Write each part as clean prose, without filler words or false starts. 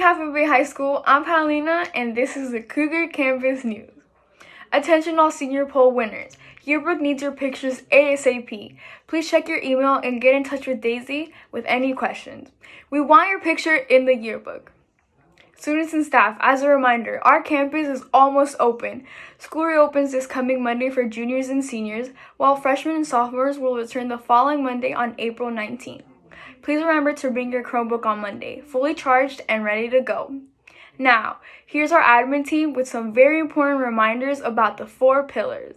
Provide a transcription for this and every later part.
Half Moon Bay High School. I'm Paulina, and this is the Cougar Campus News. Attention all senior poll winners. Yearbook needs your pictures ASAP. Please check your email and get in touch with Daisy with any questions. We want your picture in the yearbook. Students and staff, as a reminder, our campus is almost open. School reopens this coming Monday for juniors and seniors, while freshmen and sophomores will return the following Monday on April 19th. Please remember to bring your Chromebook on Monday, fully charged and ready to go. Now, here's our admin team with some very important reminders about the 4 pillars.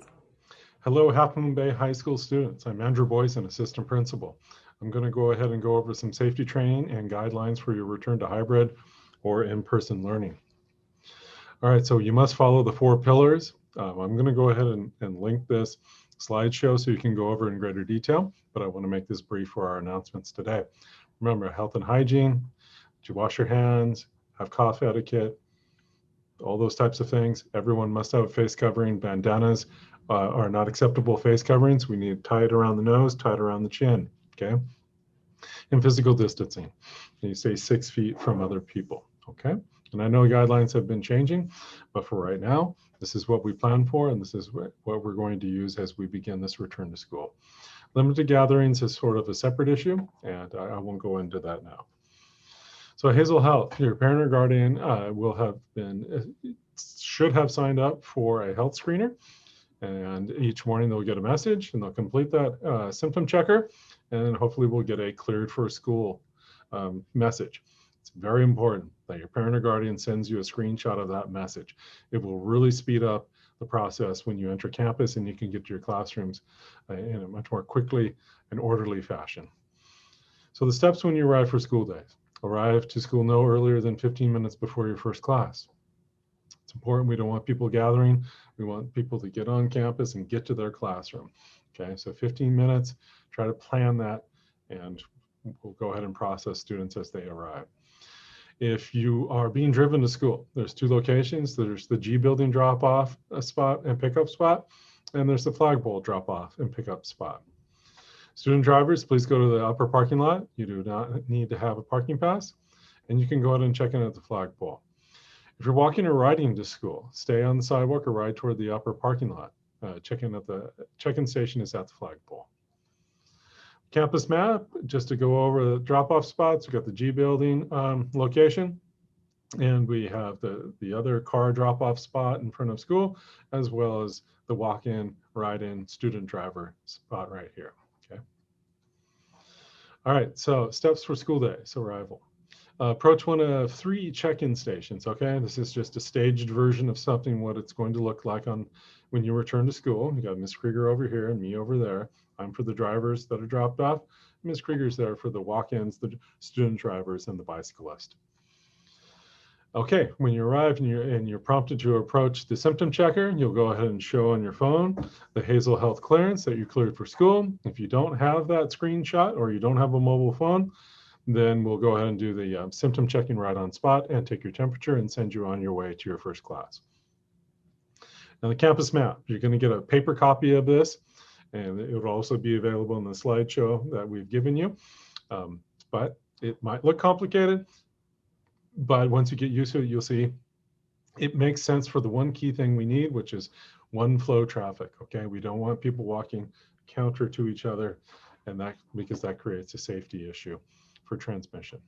Hello, Half Moon Bay High School students. I'm Andrew Boyson, assistant principal. I'm going to go ahead and go over some safety training and guidelines for your return to hybrid or in-person learning. All right, so you must follow the 4 pillars. I'm going to go ahead and link this slideshow so you can go over in greater detail, but I want to make this brief for our announcements today. Remember, health and hygiene, to wash your hands, have cough etiquette, all those types of things. Everyone must have a face covering. Bandanas are not acceptable face coverings. We need to tie it around the nose, tie it around the chin, okay? And physical distancing. You stay 6 feet from other people, okay? And I know guidelines have been changing, but for right now, this is what we plan for, and this is what we're going to use as we begin this return to school. Limited gatherings is sort of a separate issue, and I won't go into that now. So Hazel Health, your parent or guardian should have signed up for a health screener, and each morning they'll get a message and they'll complete that symptom checker, and hopefully we'll get a cleared for school message. It's very important that your parent or guardian sends you a screenshot of that message. It will really speed up the process when you enter campus, and you can get to your classrooms in a much more quickly and orderly fashion. So the steps when you arrive for school days. Arrive to school no earlier than 15 minutes before your first class. It's important. We don't want people gathering. We want people to get on campus and get to their classroom. Okay, so 15 minutes, try to plan that, and we'll go ahead and process students as they arrive. If you are being driven to school, there's 2 locations. There's the G building drop-off spot and pickup spot, and there's the flagpole drop-off and pickup spot. Student drivers, please go to the upper parking lot. You do not need to have a parking pass, and you can go ahead and check in at the flagpole. If you're walking or riding to school, stay on the sidewalk or ride toward the upper parking lot. Check-in station is at the flagpole. Campus map, just to go over the drop-off spots, we've got the G building location, and we have the other car drop-off spot in front of school, as well as the walk-in, ride-in student driver spot right here. Okay. All right, so steps for school day, so arrival. Approach one of 3 check-in stations, okay? This is just a staged version of something, what it's going to look like when you return to school. You got Ms. Krieger over here and me over there. I'm for the drivers that are dropped off. Ms. Krieger's there for the walk-ins, the student drivers, and the bicyclist. Okay, when you arrive and you're prompted to approach the symptom checker, you'll go ahead and show on your phone the Hazel Health clearance that you cleared for school. If you don't have that screenshot or you don't have a mobile phone, then we'll go ahead and do the symptom checking right on spot and take your temperature and send you on your way to your first class. Now the campus map, you're going to get a paper copy of this, and it will also be available in the slideshow that we've given you. But it might look complicated, but once you get used to it, you'll see it makes sense for the one key thing we need, which is one flow traffic, okay? We don't want people walking counter to each other, and because that creates a safety issue for transmission.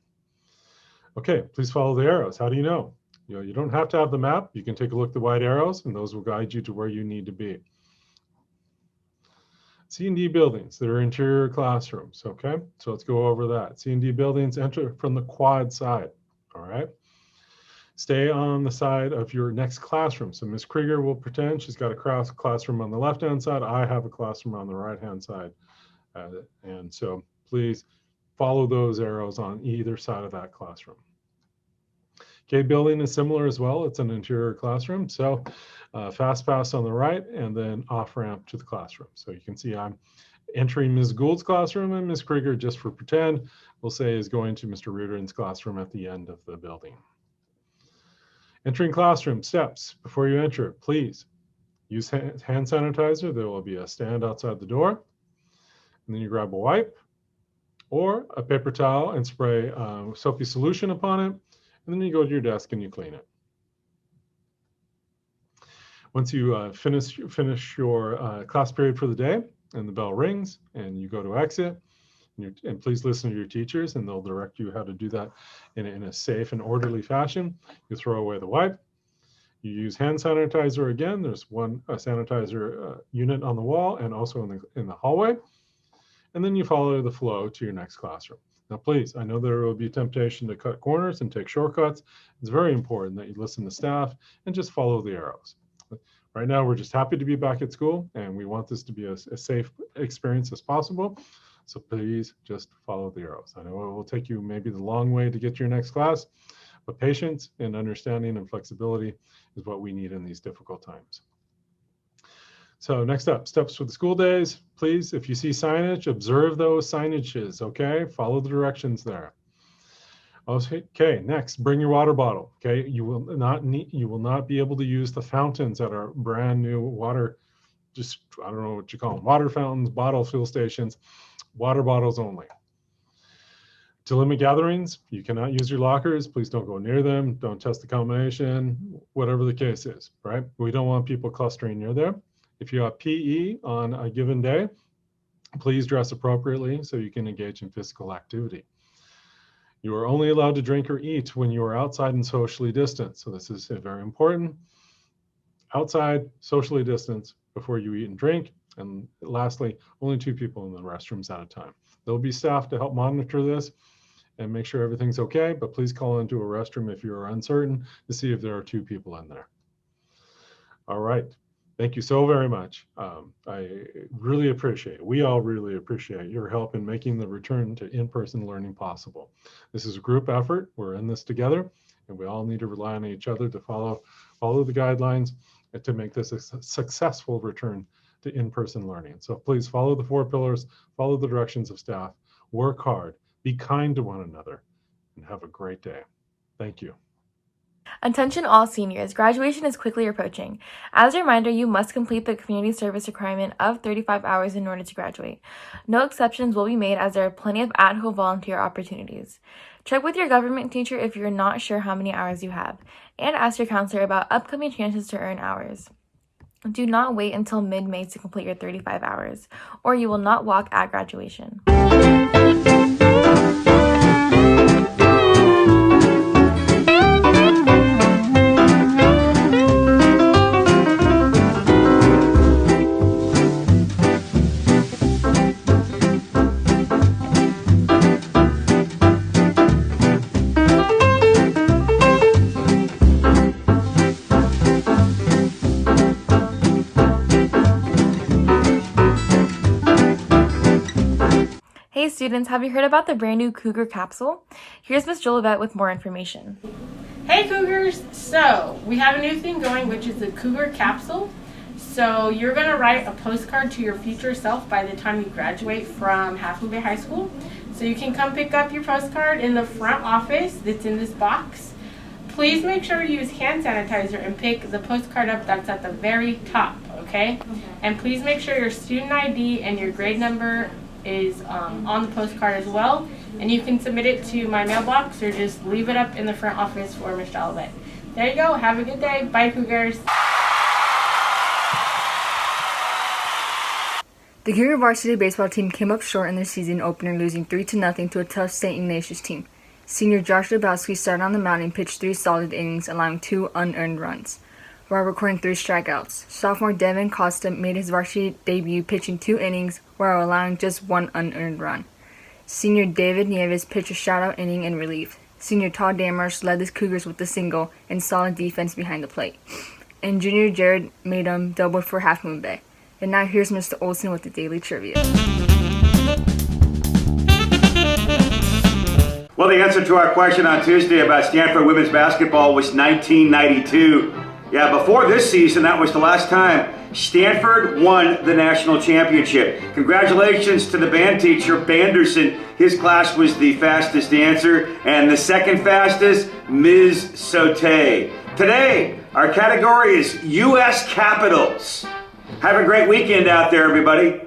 Okay, please follow the arrows. How do you know? You don't have to have the map. You can take a look at the white arrows, and those will guide you to where you need to be. C&D buildings that are interior classrooms, okay? So let's go over that. C&D buildings, enter from the quad side, all right? Stay on the side of your next classroom. So Ms. Krieger will pretend she's got a classroom on the left-hand side. I have a classroom on the right-hand side. And so please follow those arrows on either side of that classroom. K building is similar as well. It's an interior classroom. So fast pass on the right and then off ramp to the classroom. So you can see I'm entering Ms. Gould's classroom, and Ms. Krieger, just for pretend, we'll say is going to Mr. Reardon's classroom at the end of the building. Entering classroom steps. Before you enter, please use hand sanitizer. There will be a stand outside the door. And then you grab a wipe or a paper towel and spray soapy solution upon it. and then you go to your desk and you clean it. Once you finish your class period for the day and the bell rings and you go to exit, and please listen to your teachers and they'll direct you how to do that in a safe and orderly fashion. You throw away the wipe. You use hand sanitizer again. There's a sanitizer unit on the wall and also in the hallway. And then you follow the flow to your next classroom. Now, please, I know there will be temptation to cut corners and take shortcuts. It's very important that you listen to staff and just follow the arrows. Right now, we're just happy to be back at school, and we want this to be as safe experience as possible. So please just follow the arrows. I know it will take you maybe the long way to get to your next class, but patience and understanding and flexibility is what we need in these difficult times. So next up, steps for the school days. Please, if you see signage, observe those signages, okay? Follow the directions there. Okay, next, bring your water bottle, okay? You will not be able to use the fountains at our brand new water, I don't know what you call them, water fountains, bottle fill stations, water bottles only. To limit gatherings, you cannot use your lockers. Please don't go near them. Don't test the combination, whatever the case is, right? We don't want people clustering near there. If you have PE on a given day, please dress appropriately so you can engage in physical activity. You are only allowed to drink or eat when you are outside and socially distanced. So this is very important. Outside, socially distanced before you eat and drink. And lastly, only 2 people in the restrooms at a time. There'll be staff to help monitor this and make sure everything's okay, but please call into a restroom if you are uncertain to see if there are 2 people in there. All right. Thank you so very much. I really appreciate it. We all really appreciate your help in making the return to in-person learning possible. This is a group effort. We're in this together, and we all need to rely on each other to follow the guidelines and to make this a successful return to in-person learning. So please follow the 4 pillars, follow the directions of staff, work hard, be kind to one another, and have a great day. Thank you. Attention all seniors, graduation is quickly approaching. As a reminder, you must complete the community service requirement of 35 hours in order to graduate. No exceptions will be made as there are plenty of at-home volunteer opportunities. Check with your government teacher if you're not sure how many hours you have, and ask your counselor about upcoming chances to earn hours. Do not wait until mid-May to complete your 35 hours, or you will not walk at graduation. Hey students, have you heard about the brand new Cougar capsule? Here's Ms. Jolivet with more information. Hey Cougars! So, we have a new thing going, which is the Cougar capsule. So, you're going to write a postcard to your future self by the time you graduate from Half Moon Bay High School. So, you can come pick up your postcard in the front office that's in this box. Please make sure to use hand sanitizer and pick the postcard up that's at the very top, okay? And please make sure your student ID and your grade number is on the postcard as well, and you can submit it to my mailbox or just leave it up in the front office for Ms. Jolivet. There you go. Have a good day. Bye, Cougars. The Cougar varsity baseball team came up short in their season opener, losing 3-0 to a tough St. Ignatius team. Senior Josh Lebowski started on the mound and pitched 3 solid innings, allowing 2 unearned runs, while recording 3 strikeouts. Sophomore Devin Costa made his varsity debut pitching 2 innings while allowing just 1 unearned run. Senior David Nieves pitched a shutout inning in relief. Senior Todd Dammarsh led the Cougars with a single and solid defense behind the plate. And junior Jared Madum doubled for Half Moon Bay. And now here's Mr. Olson with the Daily Trivia. Well, the answer to our question on Tuesday about Stanford women's basketball was 1992. Yeah, before this season, that was the last time Stanford won the national championship. Congratulations to the band teacher, Banderson. His class was the fastest answer, and the second fastest, Ms. Sote. Today, our category is U.S. capitals. Have a great weekend out there, everybody.